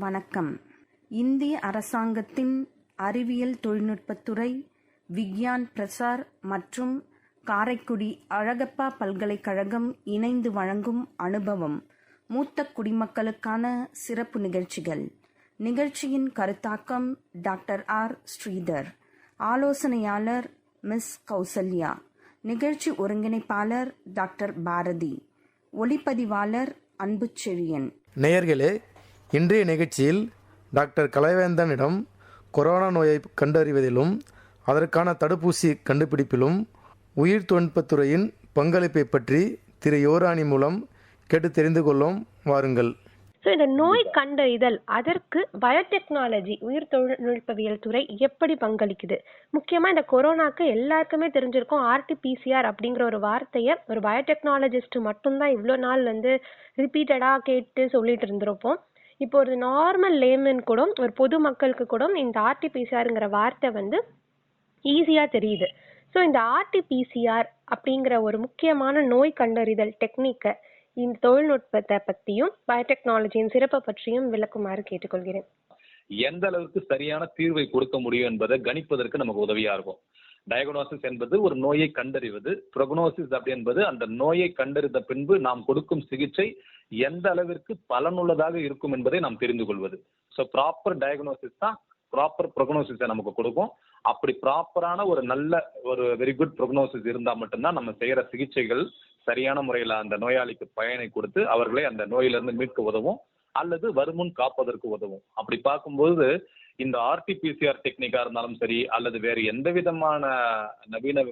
வணக்கம். இந்திய அரசாங்கத்தின் அறிவியல் தொழில்நுட்பத்துறை, விக்யான் பிரசார் மற்றும் காரைக்குடி அழகப்பா பல்கலைக்கழகம் இணைந்து வழங்கும் அனுபவம் மூத்த குடிமக்களுக்கான சிறப்பு நிகழ்ச்சிகள். நிகழ்ச்சியின் கருத்தாக்கம் டாக்டர் ஆர். ஸ்ரீதர். ஆலோசனையாளர் மிஸ் கௌசல்யா. நிகழ்ச்சி ஒருங்கிணைப்பாளர் டாக்டர் பாரதி. ஒளிப்பதிவாளர் அன்புச்செழியன். நேயர்களே, இன்றைய நிகழ்ச்சியில் டாக்டர் கலைவேந்தனிடம் கொரோனா நோயை கண்டறிவதிலும் அதற்கான தடுப்பூசி கண்டுபிடிப்பிலும் உயிர் தொழில்நுட்பத்துறையின் பங்களிப்பை பற்றி திரு யோராணி மூலம் கேட்டு தெரிந்து கொள்ளும். வாருங்கள். ஸோ இந்த நோய் கண்டறிதல், அதற்கு பயோடெக்னாலஜி உயிர் தொழில்நுட்பவியல் துறை எப்படி பங்களிக்குது? முக்கியமாக இந்த கொரோனாக்கு எல்லாருக்குமே தெரிஞ்சிருக்கும், ஆர்டிபிசிஆர் அப்படிங்கிற ஒரு வார்த்தையை ஒரு பயோடெக்னாலஜிஸ்ட் மட்டும்தான் இவ்வளோ நாள் ரிப்பீட்டடாக கேட்டு சொல்லிட்டு இருந்திருப்போம். இப்போ ஒரு நார்மல் லேமன் கூட, ஒரு பொதுமக்களுக்கு கூட இந்த ஆர்டிபிசிஆருங்கிற வார்த்தை ஈஸியாக தெரியுது. ஸோ இந்த ஆர்டிபிசிஆர் அப்படிங்கிற ஒரு முக்கியமான நோய் கண்டறிதல் டெக்னிக்கை, இந்த தொழில்நுட்பத்தை பற்றியும் பயோடெக்னாலஜியின் சிறப்பை பற்றியும் விளக்குமாறு கேட்டுக்கொள்கிறேன். எந்த அளவுக்கு சரியான தீர்வை கொடுக்க முடியும் என்பதை கணிப்பதற்கு நமக்கு உதவியா இருக்கும். டயக்னோசிஸ் என்பது ஒரு நோயை கண்டறிவது, ப்ரொக்னோசிஸ் அப்படி என்பது அந்த நோயை கண்டறிந்த பின்பு நாம் கொடுக்கும் சிகிச்சை எந்த அளவிற்கு பலனுள்ளதாக இருக்கும் என்பதை நாம் தெரிந்து கொள்வது. ஸோ ப்ராப்பர் டயக்னோசிஸ் தான் ப்ராப்பர் ப்ரொக்னோசிஸை நமக்கு கொடுக்கும். அப்படி ப்ராப்பரான ஒரு நல்ல ஒரு வெரி குட் ப்ரொக்னோசிஸ் இருந்தால் மட்டும்தான் நம்ம செய்கிற சிகிச்சைகள் சரியான முறையில் அந்த நோயாளிக்கு பயனை கொடுத்து அவர்களை அந்த நோயிலிருந்து மீட்க உதவும் அல்லது வருமுன் காப்பதற்கு உதவும். அப்படி பார்க்கும்போது இந்த ஆர்டிபிசிஆர் டெக்னிக்காக இருந்தாலும் சரி, அல்லது வேறு எந்த விதமான நவீன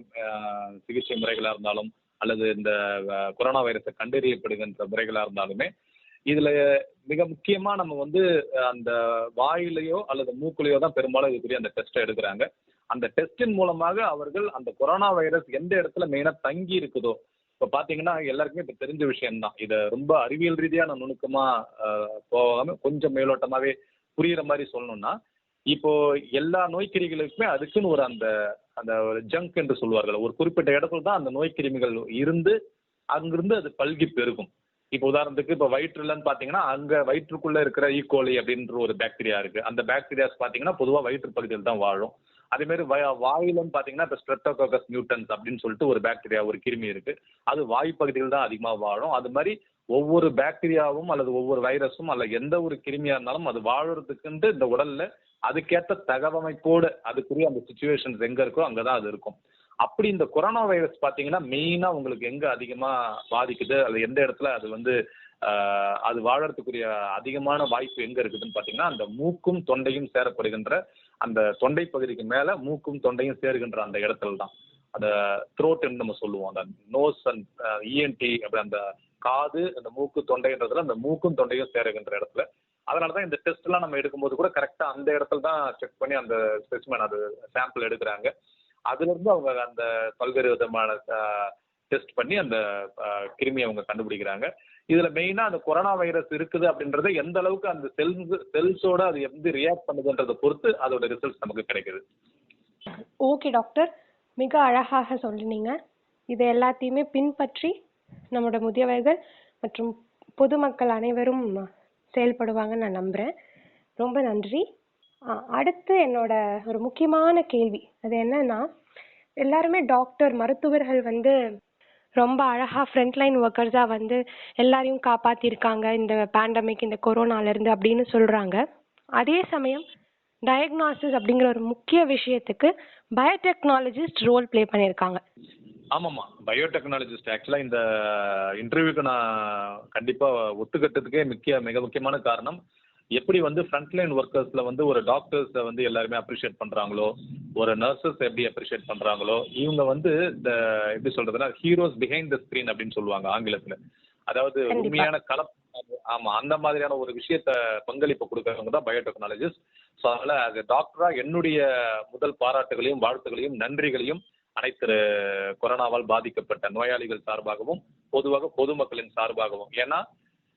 சிகிச்சை முறைகளாக இருந்தாலும், அல்லது இந்த கொரோனா வைரஸை கண்டறியப்படுகின்ற முறைகளாக இருந்தாலுமே, இதுல மிக முக்கியமா நம்ம அந்த வாயிலையோ அல்லது மூக்குலையோ தான் பெரும்பாலும் இதுக்குரிய அந்த டெஸ்ட்டை எடுக்கிறாங்க. அந்த டெஸ்டின் மூலமாக அவர்கள் அந்த கொரோனா வைரஸ் எந்த இடத்துல மெயினா தங்கி இருக்குதோ, இப்போ பார்த்தீங்கன்னா எல்லாருக்குமே இப்போ தெரிஞ்ச விஷயம்தான். இதை ரொம்ப அறிவியல் ரீதியான நுணுக்கமா போகாம கொஞ்சம் மேலோட்டமாவே புரியுற மாதிரி சொல்லணும்னா, இப்போ எல்லா நோய்க்கிருமிகளுக்குமே அதுக்குன்னு ஒரு அந்த அந்த ஒரு ஜங்க் என்று சொல்வார்கள். ஒரு குறிப்பிட்ட இடத்துல தான் அந்த நோய்க்கிருமிகள் இருந்து அங்கிருந்து அது பல்கி பெருகும். இப்போ உதாரணத்துக்கு இப்போ வயிற்றுலன்னு பார்த்தீங்கன்னா, அங்கே வயிற்றுக்குள்ளே இருக்கிற ஈகோலி அப்படின்ற ஒரு பாக்டீரியா இருக்குது. அந்த பாக்டீரியாஸ் பார்த்தீங்கன்னா பொதுவாக வயிற்று பகுதியில் தான் வாழும். அதேமாரி வாயிலன்னு பார்த்தீங்கன்னா இப்போ ஸ்ட்ரெப்டோகாக்கஸ் மியூட்டன்ஸ் அப்படின்னு சொல்லிட்டு ஒரு பாக்டீரியா, ஒரு கிருமி இருக்குது. அது வாயு பகுதியில் தான் அதிகமாக வாழும். அது மாதிரி ஒவ்வொரு பாக்டீரியாவும் அல்லது ஒவ்வொரு வைரஸும் அல்ல எந்த ஒரு கிருமியாக இருந்தாலும் அது வாழறதுக்குன்ட்டு இந்த உடலில் அதுக்கேற்ற தகவமைப்போடு அதுக்குரிய அந்த சுச்சுவேஷன்ஸ் எங்கே இருக்கோ அங்கே தான் அது இருக்கும். அப்படி இந்த கொரோனா வைரஸ் பார்த்தீங்கன்னா மெயினாக உங்களுக்கு எங்கே அதிகமாக பாதிக்குது, அது எந்த இடத்துல அது அது வாழறதுக்குரிய அதிகமான வாய்ப்பு எங்கே இருக்குதுன்னு பார்த்தீங்கன்னா, அந்த மூக்கும் தொண்டையும் சேரப்படுகின்ற அந்த தொண்டை பகுதிக்கு மேலே மூக்கும் தொண்டையும் சேருகின்ற அந்த இடத்துல தான். அந்த த்ரோட்டுன்னு நம்ம சொல்லுவோம். அந்த நோஸ் அண்ட் இஎன்டி அப்படி அந்த காது, அந்த மூக்கு தொண்டைன்றதுல அந்த மூக்கும் தொண்டையும் சேருகின்ற இடத்துல. அதனால தான் இந்த டெஸ்ட்லாம் நம்ம எடுக்கும்போது கூட கரெக்டாக அந்த இடத்துல தான் செக் பண்ணி அந்த ஸ்பெசிமென் அது சாம்பிள் எடுக்கிறாங்க. அதுலேருந்து அவங்க அந்த பல்வேறு விதமான டெஸ்ட் பண்ணி அந்த கிருமியை அவங்க கண்டுபிடிக்கிறாங்க. இதில் மெயினாக அந்த கொரோனா வைரஸ் இருக்குது அப்படின்றத எந்த அளவுக்கு அந்த செல்ஸோட அது எப்படி ரியாக்ட் பண்ணுதுன்றதை பொறுத்து அதோட ரிசல்ட்ஸ் நமக்கு கிடைக்குது. ஓகே டாக்டர், மிக அழகாக சொல்லினீங்க. இதை எல்லாத்தையுமே பின்பற்றி நம்மளோட முதியவர்கள் மற்றும் பொதுமக்கள் அனைவரும் செயல்படுவாங்கன்னு நான் நம்புகிறேன். ரொம்ப நன்றி. அடுத்து என்னோட ஒரு முக்கியமான கேள்வி, அது என்னன்னா, எல்லாருமே டாக்டர் மருத்துவர்கள் ரொம்ப அழகாக ஃப்ரண்ட்லைன் ஒர்க்கர்ஸாக எல்லாரையும் காப்பாற்றிருக்காங்க இந்த பேண்டமிக், இந்த கொரோனாலேருந்து அப்படின்னு சொல்கிறாங்க. அதே சமயம் டயக்னாசிஸ் அப்படிங்கிற ஒரு முக்கிய விஷயத்துக்கு பயோடெக்னாலஜிஸ்ட் ரோல் ப்ளே பண்ணியிருக்காங்க. ஆமாம்மா, பயோடெக்னாலஜிஸ்ட் ஆக்சுவலாக இந்த இன்டர்வியூக்கு நான் கண்டிப்பாக ஒத்துக்கட்டதுக்கே மிக முக்கியமான காரணம், எப்படி ஃப்ரண்ட்லைன் ஒர்க்கர்ஸில் ஒரு டாக்டர்ஸை எல்லாருமே அப்ரிஷியேட் பண்ணுறாங்களோ, ஒரு நர்சஸ் எப்படி அப்ரிஷியேட் பண்ணுறாங்களோ, இவங்க இந்த எப்படி சொல்கிறதுனா ஹீரோஸ் பிஹைண்ட் த ஸ்க்ரீன் அப்படின்னு சொல்லுவாங்க ஆங்கிலத்தில். அதாவது உண்மையான ஆமாம், அந்த மாதிரியான ஒரு விஷயத்த பங்களிப்பு கொடுக்குறவங்க தான் பயோடெக்னாலஜிஸ்ட். ஸோ அதனால் அது டாக்டராக என்னுடைய முதல் பாராட்டுகளையும் வாழ்த்துகளையும் நன்றிகளையும் அனைத்து கொரோனாவால் பாதிக்கப்பட்ட நோயாளிகள் சார்பாகவும் பொதுவாக பொதுமக்களின் சார்பாகவும். ஏன்னா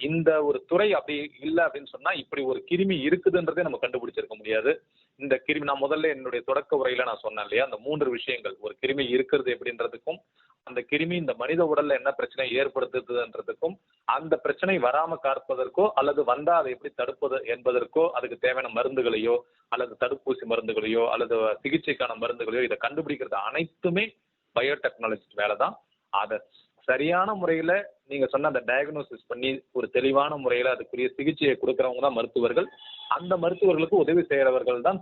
இந்த ஒரு துறை அப்படி இல்லை அப்படின்னு சொன்னா இப்படி ஒரு கிருமி இருக்குதுன்றதே நம்ம கண்டுபிடிச்சிருக்க முடியாது. இந்த கிருமி நான் முதல்ல என்னுடைய தொடக்க உரையில நான் சொன்னேன் இல்லையா, அந்த 3 விஷயங்கள், ஒரு கிருமி இருக்கிறது எப்படின்றதுக்கும் அந்த கிருமி இந்த மனித உடல்ல என்ன பிரச்சனை ஏற்படுத்துதுன்றதுக்கும் அந்த பிரச்சனை வராம காப்பதற்கோ அல்லது வந்தா அதை எப்படி தடுப்பது என்பதற்கோ அதுக்கு தேவையான மருந்துகளையோ அல்லது தடுப்பூசி மருந்துகளையோ அல்லது சிகிச்சைக்கான மருந்துகளையோ இதை கண்டுபிடிக்கிறது அனைத்துமே பயோடெக்னாலஜிஸ்ட் வேலை தான். அதை சரியான முறையில நீங்க சொன்ன அந்த டயக்னோசிஸ் பண்ணி ஒரு தெளிவான முறையில அதுக்குரிய சிகிச்சையை கொடுக்கறவங்க தான் மருத்துவர்கள். அந்த மருத்துவர்களுக்கு உதவி செய்யறவர்கள் தான்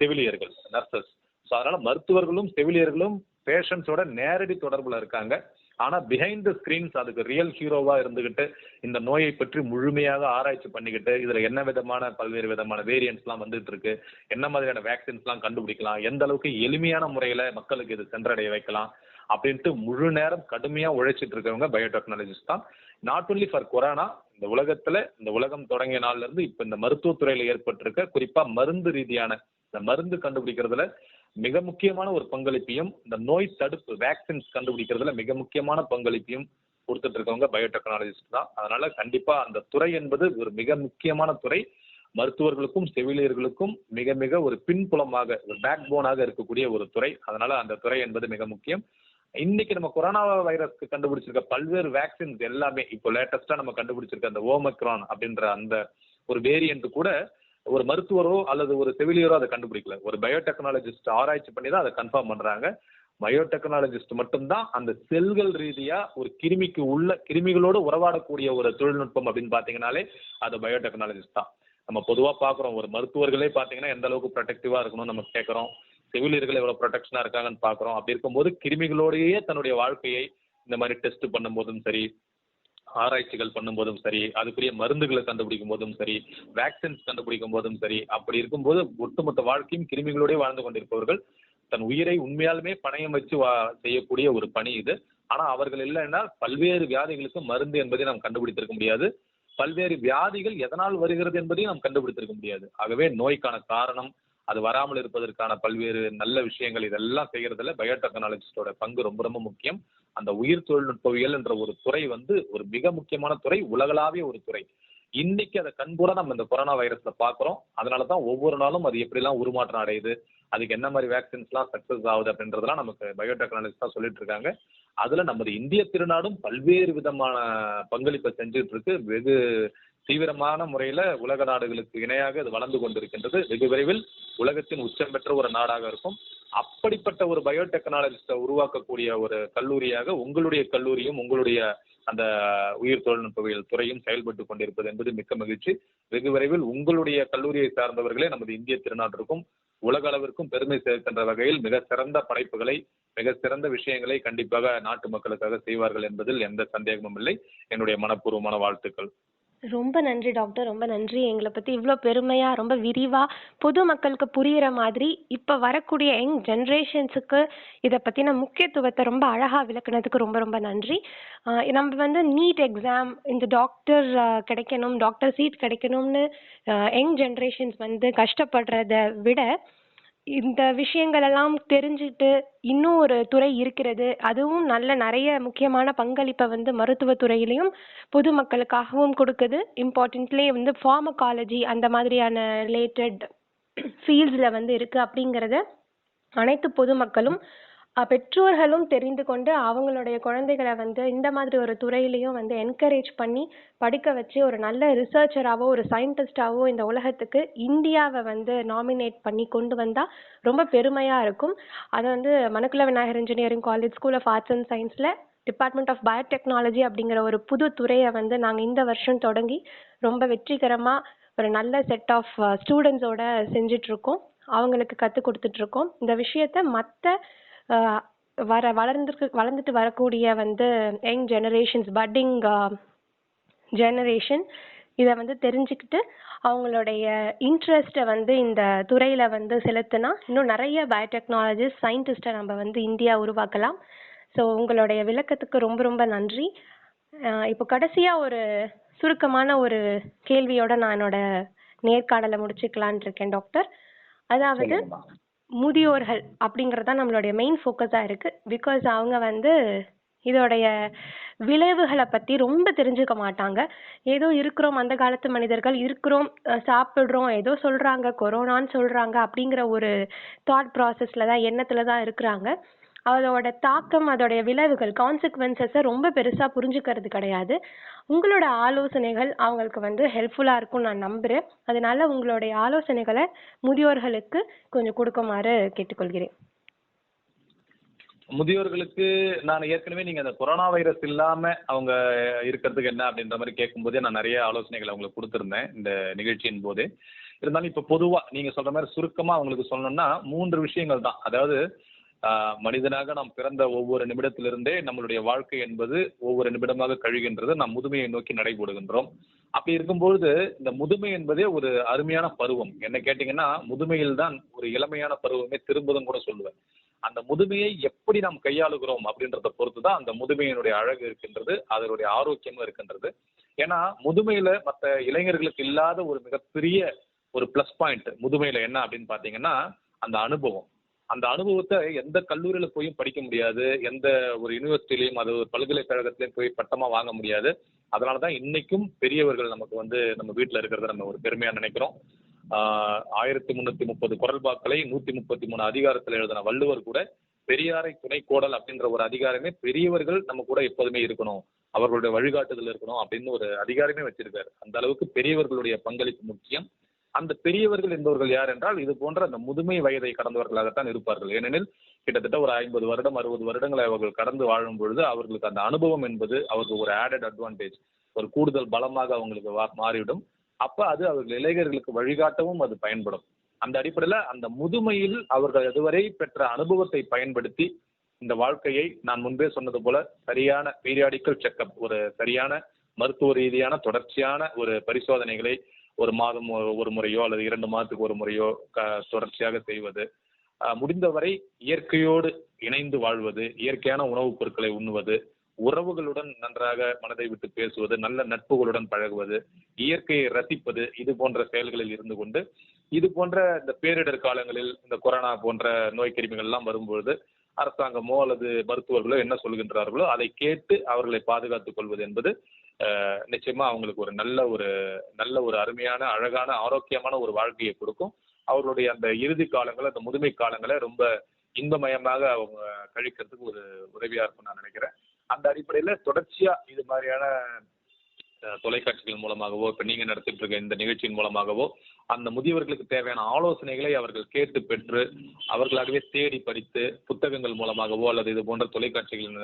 செவிலியர்கள், நர்சஸ். ஸோ அதனால மருத்துவர்களும் செவிலியர்களும் பேஷண்ட்ஸோட நேரடி தொடர்புல இருக்காங்க. ஆனா பிஹைண்ட் த ஸ்கிரீன்ஸ் அதுக்கு ரியல் ஹீரோவா இருந்துகிட்டு இந்த நோயை பற்றி முழுமையாக ஆராய்ச்சி பண்ணிக்கிட்டு இதுல என்ன விதமான பல்வேறு விதமான வேரியன்ட்ஸ் எல்லாம் வந்துட்டு இருக்கு, என்ன மாதிரியான வேக்சின்ஸ் எல்லாம் கண்டுபிடிக்கலாம், எந்த அளவுக்கு எளிமையான முறையில மக்களுக்கு இது சென்றடைய வைக்கலாம் அப்படின்ட்டு முழு நேரம் கடுமையா உழைச்சிட்டு இருக்கவங்க பயோடெக்னாலஜிஸ்ட் தான். நாட் ஒன்லி ஃபார் கொரோனா, இந்த உலகம் தொடங்கிய நாள்ல இருந்து இப்ப இந்த மருத்துவத்துறையில ஏற்பட்டிருக்க குறிப்பா மருந்து ரீதியான இந்த மருந்து கண்டுபிடிக்கிறதுல மிக முக்கியமான ஒரு பங்களிப்பையும் இந்த நோய் தடுப்பு வேக்சின்ஸ் கண்டுபிடிக்கிறதுல மிக முக்கியமான பங்களிப்பையும் கொடுத்துட்டு இருக்கவங்க பயோடெக்னாலஜிஸ்ட் தான். அதனால கண்டிப்பா அந்த துறை என்பது ஒரு மிக முக்கியமான துறை. மருத்துவர்களுக்கும் செவிலியர்களுக்கும் மிக மிக ஒரு பின்புலமாக ஒரு பேக் போனாக இருக்கக்கூடிய ஒரு துறை. அதனால அந்த துறை என்பது மிக முக்கியம். இன்னைக்கு நம்ம கொரோனா வைரஸ்க்கு கண்டுபிடிச்சிருக்க பல்வேறு வேக்சின்ஸ் எல்லாமே இப்போ லேட்டஸ்டா நம்ம கண்டுபிடிச்சிருக்க அந்த ஓமிக்ரான் அப்படின்ற அந்த ஒரு வேரியன்ட் கூட ஒரு மருத்துவரோ அல்லது ஒரு செவிலியரோ அதை கண்டுபிடிக்கல. ஒரு பயோடெக்னாலஜிஸ்ட் ஆராய்ச்சி பண்ணி தான் அதை கன்ஃபார்ம் பண்றாங்க. பயோடெக்னாலஜிஸ்ட் மட்டும்தான் அந்த செல்கள் ரீதியா ஒரு கிருமிகளோடு உறவாடக்கூடிய ஒரு தொழில்நுட்பம் அப்படின்னு பாத்தீங்கன்னாலே அது பயோடெக்னாலஜிஸ்ட் தான். நம்ம பொதுவா பாக்குறோம், ஒரு மருத்துவர்களே பாத்தீங்கன்னா எந்த அளவுக்கு ப்ரொடெக்டிவா இருக்கணும் நம்ம கேட்கறோம், செவிலியர்கள் எவ்வளவு ப்ரொடெக்ஷனா இருக்காங்கன்னு பாக்குறோம். அப்படி இருக்கும்போது கிருமிகளோடையே தன்னுடைய வாழ்க்கையை இந்த மாதிரி டெஸ்ட் பண்ணும் போதும் சரி, ஆராய்ச்சிகள் பண்ணும்போதும் சரி, அதுக்குரிய மருந்துகளை கண்டுபிடிக்கும் போதும் சரி, வேக்சின்ஸ் கண்டுபிடிக்கும் போதும் சரி, அப்படி இருக்கும்போது ஒட்டுமொத்த வாழ்க்கையும் கிருமிகளோடய வாழ்ந்து கொண்டிருப்பவர்கள் தன் உயிரை உண்மையாலுமே பணயம் வச்சு செய்யக்கூடிய ஒரு பணி இது. ஆனா அவர்கள் இல்லைன்னா பல்வேறு வியாதிகளுக்கு மருந்து என்பதை நாம் கண்டுபிடித்திருக்க முடியாது. பல்வேறு வியாதிகள் எதனால் வருகிறது என்பதையும் நாம் கண்டுபிடித்திருக்க முடியாது. ஆகவே நோய்க்கான காரணம், அது வராமல் இருப்பதற்கான பல்வேறு நல்ல விஷயங்கள் இதெல்லாம் செய்யறதுல பயோடெக்னாலஜிஸ்டோட பங்கு ரொம்ப ரொம்ப முக்கியம். அந்த உயிர் தொழில்நுட்பவியல் என்ற ஒரு துறை ஒரு மிக முக்கியமான துறை, உலகளாவிய ஒரு துறை. இன்னைக்கு அதை கண்கூட நம்ம இந்த கொரோனா வைரஸ்ல பாக்குறோம். அதனாலதான் ஒவ்வொரு நாளும் அது எப்படிலாம் உருமாற்றம் அடையுது, அதுக்கு என்ன மாதிரி வேக்சின்ஸ் எல்லாம் சக்சஸ் ஆகுது அப்படின்றதெல்லாம் நமக்கு பயோடெக்னாலஜிஸ்ட் தான் சொல்லிட்டு இருக்காங்க. அதுல நமது இந்திய திருநாடும் பல்வேறு விதமான பங்களிப்பை செஞ்சுட்டு இருக்கு. வெகு தீவிரமான முறையில உலக நாடுகளுக்கு இணையாக இது வளர்ந்து கொண்டிருக்கின்றது. வெகு விரைவில் உலகத்தின் உச்சம் பெற்ற ஒரு நாடாக இருக்கும். அப்படிப்பட்ட ஒரு பயோடெக்னாலஜிஸ்ட உருவாக்கக்கூடிய ஒரு கல்லூரியாக உங்களுடைய கல்லூரியும் உங்களுடைய அந்த உயிர் தொழில்நுட்பவியல் துறையும் செயல்பட்டு கொண்டிருப்பது என்பது மிக்க மகிழ்ச்சி. வெகு விரைவில் உங்களுடைய கல்லூரியை சார்ந்தவர்களே நமது இந்திய திருநாட்டிற்கும் உலக அளவிற்கும் பெருமை சேர்க்கின்ற வகையில் மிக சிறந்த படைப்புகளை, மிக சிறந்த விஷயங்களை கண்டிப்பாக நாட்டு மக்களுக்காக செய்வார்கள் என்பதில் எந்த சந்தேகமும் இல்லை. என்னுடைய மனப்பூர்வமான வாழ்த்துக்கள். ரொம்ப நன்றி டாக்டர், ரொம்ப நன்றி. எங்களை பற்றி இவ்வளோ பெருமையாக ரொம்ப விரிவாக பொது மக்களுக்கு புரிகிற மாதிரி இப்போ வரக்கூடிய யங் ஜென்ரேஷன்ஸுக்கு இதை பற்றின முக்கியத்துவத்தை ரொம்ப அழகாக விளக்குனதுக்கு ரொம்ப ரொம்ப நன்றி. நம்ம நீட் எக்ஸாம் இந்த டாக்டர் கிடைக்கணும், டாக்டர் சீட் கிடைக்கணும்னு யங் ஜென்ரேஷன்ஸ் கஷ்டப்படுறத விட இந்த விஷயங்கள் எல்லாம் தெரிஞ்சுட்டு இன்னும் ஒரு துறை இருக்கிறது, அதுவும் நிறைய முக்கியமான பங்களிப்பை மருத்துவத்துறையிலையும் பொதுமக்களுக்காகவும் கொடுக்குது. இம்பார்ட்டன்ட்லேயே ஃபார்மகாலஜி அந்த மாதிரியான ரிலேட்டட் ஃபீல்ட்ஸில் இருக்கு அப்படிங்கிறத அனைத்து பொதுமக்களும் பெற்றோர்களும் தெரிந்து கொண்டு அவங்களுடைய குழந்தைகளை இந்த மாதிரி ஒரு துறையிலையும் என்கரேஜ் பண்ணி படிக்க வச்சு ஒரு நல்ல ரிசர்ச்சராகவோ ஒரு சயின்டிஸ்டாவோ இந்த உலகத்துக்கு இந்தியாவை நாமினேட் பண்ணி கொண்டு வந்தால் ரொம்ப பெருமையாக இருக்கும். அதை Manakula Vinayagar engineering college school of arts and சயின்ஸில் டிபார்ட்மெண்ட் ஆஃப் பயோடெக்னாலஜி அப்படிங்கிற ஒரு புது துறையை நாங்கள் இந்த வருஷம் தொடங்கி ரொம்ப வெற்றிகரமாக ஒரு நல்ல செட் ஆஃப் ஸ்டூடெண்ட்ஸோட செஞ்சிட்ருக்கோம், அவங்களுக்கு கற்றுக் கொடுத்துட்ருக்கோம். இந்த விஷயத்தை மற்ற வளர்ந்துட்டு வரக்கூடிய யங் ஜெனரேஷன்ஸ், பட்டிங் ஜெனரேஷன் இதை தெரிஞ்சுக்கிட்டு அவங்களுடைய இன்ட்ரெஸ்ட்டை இந்த துறையில் செலுத்தினா இன்னும் நிறைய பயோடெக்னாலஜிஸ்ட், சயின்டிஸ்ட்டை நம்ம இந்தியா உருவாக்கலாம். ஸோ உங்களுடைய விளக்கத்துக்கு ரொம்ப ரொம்ப நன்றி. இப்போ கடைசியாக ஒரு சுருக்கமான ஒரு கேள்வியோட நான் என்னோட நேர்காணலை முடிச்சுக்கலான் இருக்கேன் டாக்டர். அதாவது முதியோர்கள் அப்படிங்கிறது தான் நம்மளுடைய மெயின் ஃபோக்கஸாக இருக்குது. பிகாஸ் அவங்க இதோடைய விளைவுகளை பற்றி ரொம்ப தெரிஞ்சுக்க மாட்டாங்க. ஏதோ இருக்கிறோம், அந்த காலத்து மனிதர்கள் இருக்கிறோம், சாப்பிட்றோம், ஏதோ சொல்கிறாங்க, கொரோனான்னு சொல்கிறாங்க அப்படிங்கிற ஒரு தாட் ப்ராசஸில் தான், எண்ணத்தில் தான் இருக்கிறாங்க. அதோட தாக்கம், அதோடைய விளைவுகள், கான்சிக்வன்சஸை ரொம்ப பெருசாக புரிஞ்சுக்கிறது கிடையாது. உங்களோட ஆலோசனைகள் அவங்களுக்கு ஹெல்ப்ஃபுல்லாக இருக்கும்னு நான் நம்புகிறேன். அதனால உங்களுடைய ஆலோசனைகளை முதியோர்களுக்கு கொஞ்சம் கொடுக்குமாறு கேட்டுக்கொள்கிறேன். முதியோர்களுக்கு நான் ஏற்கனவே நீங்க அந்த கொரோனா வைரஸ் இல்லாம அவங்க இருக்கிறதுக்கு என்ன அப்படின்ற மாதிரி கேட்கும்போதே நான் நிறைய ஆலோசனைகள் அவங்களுக்கு கொடுத்திருந்தேன் இந்த நிகழ்ச்சியின் போதே. இருந்தாலும் இப்ப பொதுவா நீங்க சொல்ற மாதிரி சுருக்கமா அவங்களுக்கு சொல்லணும்னா 3 விஷயங்கள் தான். அதாவது மனிதனாக நாம் பிறந்த ஒவ்வொரு நிமிடத்திலிருந்தே நம்மளுடைய வாழ்க்கை என்பது ஒவ்வொரு நிமிடமாக கழிகின்றது. நாம் முதுமையை நோக்கி நடைபோடுகின்றோம். அப்படி இருக்கும்பொழுது இந்த முதுமை என்பதே ஒரு அருமையான பருவம். என்ன கேட்டீங்கன்னா முதுமையில் தான் ஒரு இளமையான பருவமே திரும்புதும் கூட சொல்லுவேன். அந்த முதுமையை எப்படி நாம் கையாளுகிறோம் அப்படின்றத பொறுத்து தான் அந்த முதுமையினுடைய அழகு இருக்கின்றது, அதனுடைய ஆரோக்கியமும் இருக்கின்றது. ஏன்னா முதுமையில மற்ற இளைஞர்களுக்கு இல்லாத ஒரு மிகப்பெரிய ஒரு பிளஸ் பாயிண்ட் முதுமையில என்ன அப்படின்னு பாத்தீங்கன்னா அந்த அனுபவம். அந்த அனுபவத்தை எந்த கல்லூரியில போய் படிக்க முடியாது, எந்த ஒரு யூனிவர்சிட்டிலையும் அது ஒரு பல்கலைக்கழகத்திலையும் போய் பட்டமா வாங்க முடியாது. அதனாலதான் இன்னைக்கும் பெரியவர்கள் நமக்கு நம்ம வீட்டுல இருக்கிறத நம்ம ஒரு பெருமையா நினைக்கிறோம். 1330 குறள்பாக்களை 133 அதிகாரத்தில் எழுதின வள்ளுவர் கூட பெரியாரை துணை கோடல் அப்படின்ற ஒரு அதிகாரமே பெரியவர்கள் நம்ம கூட எப்போதுமே இருக்கணும், அவர்களுடைய வழிகாட்டுதல் இருக்கணும் அப்படின்னு ஒரு அதிகாரமே வச்சிருக்காரு. அந்த அளவுக்கு பெரியவர்களுடைய பங்களிப்பு முக்கியம். அந்த பெரியவர்கள் என்பவர்கள் யார் என்றால் இது போன்ற அந்த முதுமை வயதை கடந்தவர்களாகத்தான் இருப்பார்கள். ஏனெனில் கிட்டத்தட்ட ஒரு 50 வருடம் 60 வருடங்களை அவர்கள் கடந்து வாழும் பொழுது அவர்களுக்கு அந்த அனுபவம் என்பது அவருக்கு ஒரு ஆடட் அட்வான்டேஜ், ஒரு கூடுதல் பலமாக அவங்களுக்கு மாறிவிடும். அப்ப அது அவர்கள் இளைஞர்களுக்கு வழிகாட்டவும் அது பயன்படும். அந்த அடிப்படையில அந்த முதுமையில் அவர்கள் இதுவரை பெற்ற அனுபவத்தை பயன்படுத்தி இந்த வாழ்க்கையை நான் முன்பே சொன்னது போல சரியான பீரியாடிக்கல் செக்அப், ஒரு சரியான மருத்துவ ரீதியான தொடர்ச்சியான ஒரு பரிசோதனைகளை ஒரு மாதம் ஒரு முறையோ அல்லது 2 மாதத்துக்கு ஒரு முறையோ தொடர்ச்சியாக செய்வது, முடிந்தவரை இயற்கையோடு இணைந்து வாழ்வது, இயற்கையான உணவுப் பொருட்களை உண்ணுவது, உறவுகளுடன் நன்றாக மனதை விட்டு பேசுவது, நல்ல நட்புகளுடன் பழகுவது, இயற்கையை ரசிப்பது, இது போன்ற செயல்களில் இருந்து கொண்டு இது போன்ற இந்த பேரிடர் காலங்களில் இந்த கொரோனா போன்ற நோய் கிருமிகள் எல்லாம் வரும்பொழுது அரசாங்கமோ அல்லது மருத்துவர்களோ என்ன சொல்கின்றார்களோ அதை கேட்டு அவர்களை பாதுகாத்துக் கொள்வது என்பது நிச்சயமா அவங்களுக்கு ஒரு நல்ல ஒரு அருமையான அழகான ஆரோக்கியமான ஒரு வாழ்க்கையை கொடுக்கும். அவர்களுடைய அந்த இறுதி காலங்களை, அந்த முதுமை காலங்களை ரொம்ப இன்பமயமாக அவங்க கழிக்கிறதுக்கு ஒரு உதவியா இருக்கும் நான் நினைக்கிறேன். அந்த அடிப்படையில தொடர்ச்சியா இது மாதிரியான தொலைக்காட்சிகள் மூலமாகவோ இப்ப நீங்க நடத்திட்டு இருக்க இந்த நிகழ்ச்சியின் மூலமாகவோ அந்த முதியவர்களுக்கு தேவையான ஆலோசனைகளை அவர்கள் கேட்டு பெற்று அவர்களாகவே தேடி படித்து புத்தகங்கள் மூலமாகவோ அல்லது இது போன்ற தொலைக்காட்சிகளின்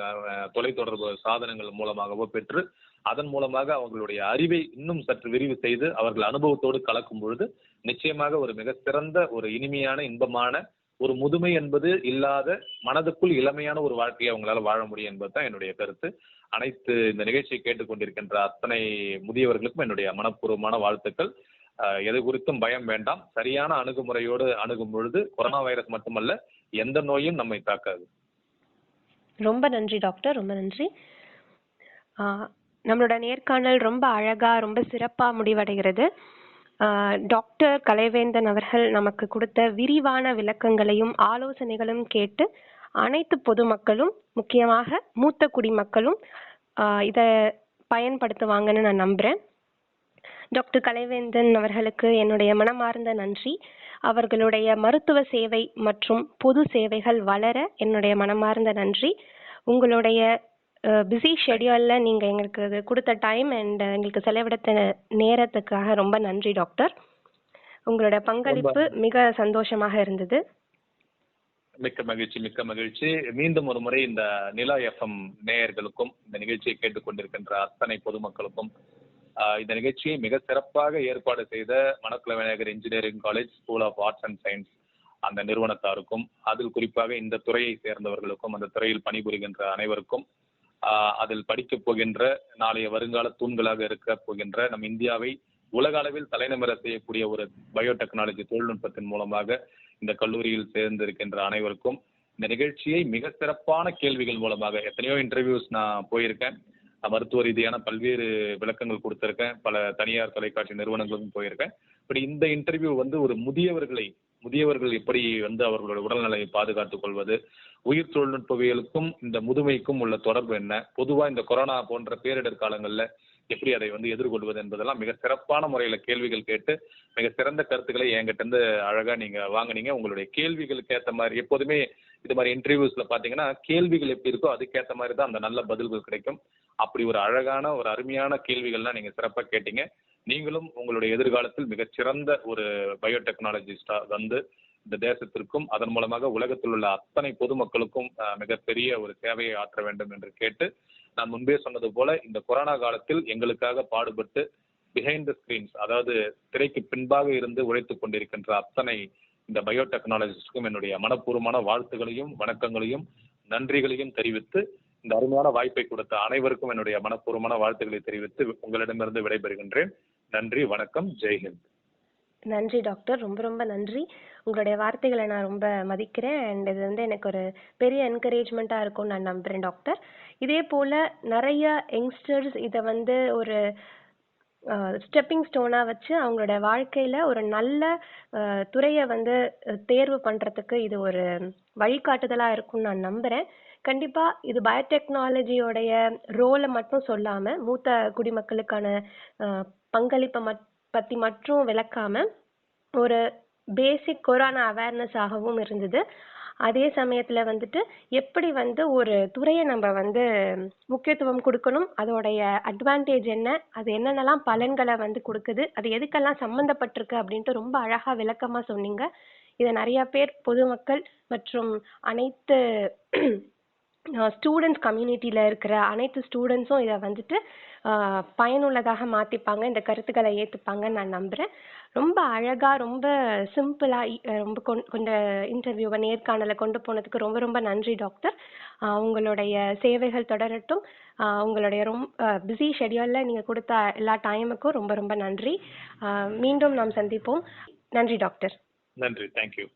தொலைத்தொடர்பு சாதனங்கள் மூலமாகவோ பெற்று அதன் மூலமாக அவர்களுடைய அறிவை இன்னும் சற்று விரிவு செய்து அவர்கள் அனுபவத்தோடு கலக்கும் பொழுது நிச்சயமாக ஒரு மிக சிறந்த ஒரு இனிமையான இன்பமான ஒரு முதுமை என்பது இல்லாத மனதுக்குள் இளமையான ஒரு வாழ்க்கையை அவங்களால வாழ முடியும் என்பதுதான் என்னுடைய கருத்து. அனைத்து இந்த நிகழ்ச்சியை கேட்டுக்கொண்டிருக்கின்ற அத்தனை முதியவர்களுக்கும் என்னுடைய மனப்பூர்வமான வாழ்த்துக்கள். எது குறித்தும் பயம் வேண்டாம். சரியான அணுகுமுறையோடு அணுகும் பொழுது கொரோனா வைரஸ் மட்டுமல்ல எந்த நோயும் நம்மை தாக்காது. ரொம்ப நன்றி டாக்டர், ரொம்ப நன்றி. நம்மளோட நேர்காணல் ரொம்ப அழகா ரொம்ப சிறப்பா முடிவடைகிறது. டாக்டர் கலைவேந்தன் அவர்கள் நமக்கு கொடுத்த விரிவான விளக்கங்களையும் ஆலோசனைகளும் கேட்டு அனைத்து பொதுமக்களும் முக்கியமாக மூத்த குடிமக்களும் இதை பயன்படுத்துவாங்கன்னு நான் நம்புறேன். டாக்டர் கலைவேந்தன் அவர்களுக்கு என்னுடைய மனமார்ந்த நன்றி. அவர்களுடைய மருத்துவ சேவை மற்றும் பொது சேவைகள் வளர என்னுடைய மனமார்ந்த நன்றி. உங்களுடைய பிஸி ஷெட்யூல்ல நீங்க எங்களுக்கு கொடுத்த டைம் அண்ட் எங்களுக்கு செலவிடுத்த நேரத்துக்காக ரொம்ப நன்றி டாக்டர். உங்களோட பங்களிப்பு மிக சந்தோஷமாக இருந்தது. மிக்க மகிழ்ச்சி. மீண்டும் ஒரு முறை இந்த நிலா எஃப்எம் நேயர்களுக்கும் இந்த நிகழ்ச்சியை கேட்டுக்கொண்டிருக்கின்ற அத்தனை பொதுமக்களுக்கும் இந்த நிகழ்ச்சியை மிக சிறப்பாக ஏற்பாடு செய்த Manakula Vinayagar engineering college school of arts and science அந்த நிறுவனத்தாருக்கும் அதில் குறிப்பாக இந்த துறையை சேர்ந்தவர்களுக்கும் அந்த துறையில் பணிபுரிகின்ற அனைவருக்கும் அதில் படிக்கப் போகின்ற நாளைய வருங்கால தூண்களாக இருக்க போகின்ற நம் இந்தியாவை உலக அளவில் தலைநிமிர செய்யக்கூடிய ஒரு பயோடெக்னாலஜி தொழில்நுட்பத்தின் மூலமாக இந்த கல்லூரியில் சேர்ந்திருக்கின்ற அனைவருக்கும் இந்த நிகழ்ச்சியை மிக சிறப்பான கேள்விகள் மூலமாக எத்தனையோ இன்டர்வியூஸ் நான் போயிருக்கேன், மருத்துவ ரீதியான பல்வேறு விளக்கங்கள் கொடுத்திருக்கேன், பல தனியார் தொலைக்காட்சி நிறுவனங்களுக்கும் போயிருக்கேன். இப்படி இந்த இன்டர்வியூ ஒரு முதியவர்கள் எப்படி அவர்களோட உடல்நிலையை பாதுகாத்துக் கொள்வது, உயிர் தொழில்நுட்பவியலுக்கும் இந்த முதுமைக்கும் உள்ள தொடர்பு என்ன, பொதுவா இந்த கொரோனா போன்ற பேரிடர் காலங்கள்ல எப்படி அதை எதிர்கொள்வது என்பதெல்லாம் மிக சிறப்பான முறையில கேள்விகள் கேட்டு மிக சிறந்த கருத்துக்களை என்கிட்ட இருந்து அழகா நீங்க வாங்கினீங்க. உங்களுடைய கேள்விகளுக்கு ஏற்ற மாதிரி எப்போதுமே இது மாதிரி இன்டர்வியூஸ்ல பாத்தீங்கன்னா கேள்விகள் எப்படி இருக்கோ அதுக்கேற்ற மாதிரி தான் அந்த நல்ல பதில்கள் கிடைக்கும். அப்படி ஒரு அழகான ஒரு அருமையான கேள்விகள்லாம் நீங்க சிறப்பா கேட்டீங்க. நீங்களும் உங்களுடைய எதிர்காலத்தில் மிகச்சிறந்த ஒரு பயோடெக்னாலஜிஸ்டா வந்து இந்த தேசத்திற்கும் அதன் மூலமாக உலகத்தில் உள்ள அத்தனை பொதுமக்களுக்கும் மிகப்பெரிய ஒரு சேவையை ஆற்ற வேண்டும் என்று கேட்டு, நான் முன்பே சொன்னது போல இந்த கொரோனா காலத்தில் எங்களுக்காக பாடுபட்டு பிஹைண்ட் த ஸ்கிரீன்ஸ், அதாவது திரைக்கு பின்பாக இருந்து உழைத்துக் கொண்டிருக்கின்ற அத்தனை இந்த பயோடெக்னாலஜிஸ்டுக்கும் என்னுடைய மனப்பூர்வமான வாழ்த்துகளையும் வணக்கங்களையும் நன்றிகளையும் தெரிவித்து, இந்த அருமையான வாய்ப்பை கொடுத்த அனைவருக்கும் என்னுடைய மனப்பூர்வமான வாழ்த்துக்களை தெரிவித்து உங்களிடமிருந்து விடைபெறுகின்றேன். நன்றி, வணக்கம், ஜெய்ஹிந்த். நன்றி டாக்டர், ரொம்ப ரொம்ப நன்றி. உங்களுடைய வார்த்தைகளை நான் ரொம்ப மதிக்கிறேன். அண்ட் இது வந்து எனக்கு ஒரு பெரிய என்கரேஜ்மெண்ட்டாக இருக்கும்னு நான் நம்புகிறேன் டாக்டர். இதே போல் நிறைய யங்ஸ்டர்ஸ் இதை வந்து ஒரு ஸ்டெப்பிங் ஸ்டோனாக வச்சு அவங்களோட வாழ்க்கையில் ஒரு நல்ல துறையை வந்து தேர்வு பண்ணுறதுக்கு இது ஒரு வழிகாட்டுதலாக இருக்கும்னு நான் நம்புகிறேன். கண்டிப்பாக இது பயோடெக்னாலஜியோடைய ரோலை மட்டும் சொல்லாமல் மூத்த குடிமக்களுக்கான பங்களிப்பை பற்றி மட்டும் விளக்காமல் ஒரு பேசிக் கொரோனா அவேர்னஸ் ஆகவும் இருந்தது. அதே சமயத்தில் வந்துட்டு எப்படி வந்து ஒரு துறையை நம்ம வந்து முக்கியத்துவம் கொடுக்கணும், அதோடைய அட்வான்டேஜ் என்ன, அது என்னென்னலாம் பலன்களை வந்து கொடுக்குது, அது எதுக்கெல்லாம் சம்மந்தப்பட்டிருக்கு அப்படின்ட்டு ரொம்ப அழகாக விளக்கமாக சொன்னீங்க. இதை நிறையா பேர் பொதுமக்கள் மற்றும் அனைத்து ஸ்டூடெண்ட்ஸ் கம்யூனிட்டியில் இருக்கிற அனைத்து ஸ்டூடெண்ட்ஸும் இதை வந்துட்டு பயனுள்ளதாக மாற்றிப்பாங்க, இந்த கருத்துக்களை ஏற்றுப்பாங்கன்னு நான் நம்புகிறேன். ரொம்ப அழகாக ரொம்ப சிம்பிளாக ரொம்ப கொண்ட இன்டர்வியூவை நேர்காணலை கொண்டு போனதுக்கு ரொம்ப ரொம்ப நன்றி டாக்டர். உங்களுடைய சேவைகள் தொடரட்டும். உங்களுடைய ரொம்ப பிஸி ஷெடியூலில் நீங்கள் கொடுத்த எல்லா டைமுக்கும் ரொம்ப ரொம்ப நன்றி. மீண்டும் நாம் சந்திப்போம். நன்றி டாக்டர். நன்றி, தேங்க்யூ.